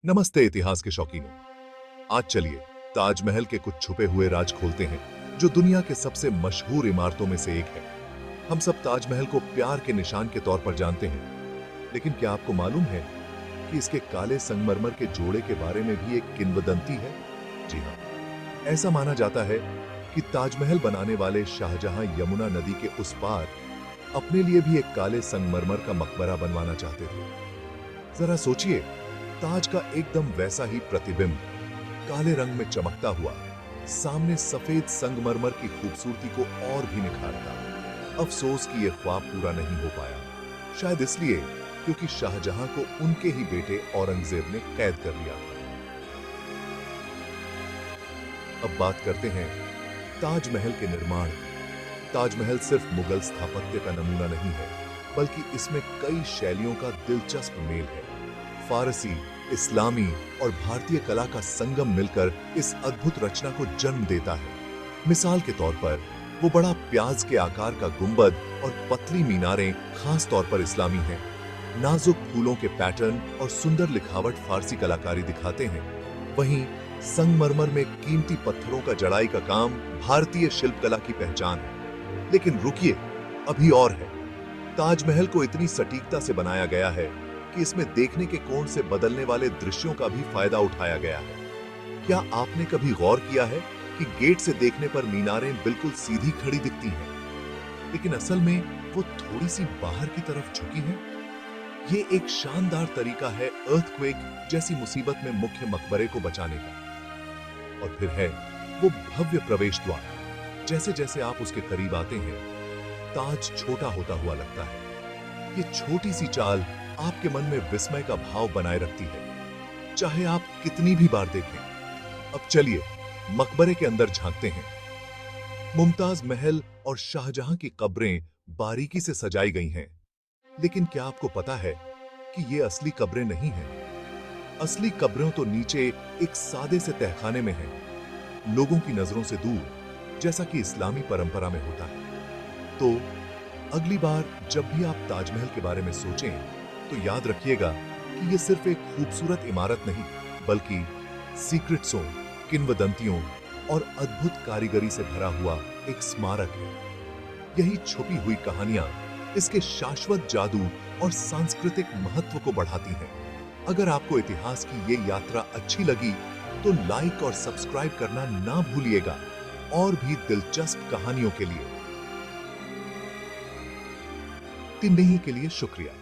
नमस्ते इतिहास के शौकीनों। आज चलिए ताजमहल के कुछ छुपे हुए राज खोलते हैं जो दुनिया के सबसे मशहूर इमारतों में से एक है। हम सब ताजमहल को प्यार के निशान के तौर पर जानते हैं, लेकिन क्या आपको मालूम है कि इसके काले संगमरमर के जोड़े के बारे में भी एक किंवदंती है? जी हाँ, ऐसा माना जाता है कि ताजमहल बनाने वाले शाहजहां यमुना नदी के उस पार अपने लिए भी एक काले संगमरमर का मकबरा बनवाना चाहते थे। जरा सोचिए, ताज का एकदम वैसा ही प्रतिबिंब काले रंग में चमकता हुआ सामने सफेद संगमरमर की खूबसूरती को और भी निखारता। अफसोस कि यह ख्वाब पूरा नहीं हो पाया, शायद इसलिए क्योंकि शाहजहां को उनके ही बेटे औरंगजेब ने कैद कर लिया था। अब बात करते हैं ताजमहल के निर्माण की। ताजमहल सिर्फ मुगल स्थापत्य का नमूना नहीं है, बल्कि इसमें कई शैलियों का दिलचस्प मेल है। फारसी, इस्लामी और भारतीय कला का संगम मिलकर इस अद्भुत रचना को जन्म देता है। मिसाल के तौर पर वो बड़ा प्याज के आकार का गुंबद और पतली मीनारें खास तौर पर इस्लामी हैं। नाजुक फूलों के पैटर्न और सुंदर लिखावट फारसी कलाकारी दिखाते हैं। वहीं संगमरमर में कीमती पत्थरों का जड़ाई का काम भारतीय शिल्पकला की पहचान है। लेकिन रुकिए, अभी और है। ताजमहल को इतनी सटीकता से बनाया गया है कि इसमें देखने के कोण से बदलने वाले दृश्यों का भी फायदा उठाया गया है। क्या आपने कभी गौर किया है कि गेट से देखने पर मीनारें बिल्कुल सीधी खड़ी दिखती हैं, लेकिन असल में वो थोड़ी सी बाहर की तरफ झुकी हैं? ये एक शानदार तरीका है अर्थक्वेक जैसी मुसीबत में मुख्य मकबरे को बचाने का। और फिर है वो भव्य प्रवेश द्वार। जैसे जैसे आप उसके करीब आते हैं, ताज छोटा होता हुआ लगता है। ये छोटी सी चाल आपके मन में विस्मय का भाव बनाए रखती है, चाहे आप कितनी भी बार देखें। अब चलिए मकबरे के अंदर झांकते हैं। मुमताज महल और शाहजहां की कब्रें बारीकी से सजाई गई हैं, लेकिन क्या आपको पता है कि ये असली कब्रें नहीं हैं? असली कब्रें तो नीचे एक सादे से तहखाने में हैं, लोगों की नजरों से दूर, जैसा कि इस्लामी परंपरा में होता है। तो अगली बार जब भी आप ताजमहल के बारे में सोचें, तो याद रखिएगा कि यह सिर्फ एक खूबसूरत इमारत नहीं, बल्कि सीक्रेट्सों, किंवदंतियों और अद्भुत कारीगरी से भरा हुआ एक स्मारक है। यही छुपी हुई कहानियां इसके शाश्वत जादू और सांस्कृतिक महत्व को बढ़ाती हैं। अगर आपको इतिहास की ये यात्रा अच्छी लगी, तो लाइक और सब्सक्राइब करना ना भूलिएगा, और भी दिलचस्प कहानियों के लिए। तिन्ही के लिए शुक्रिया।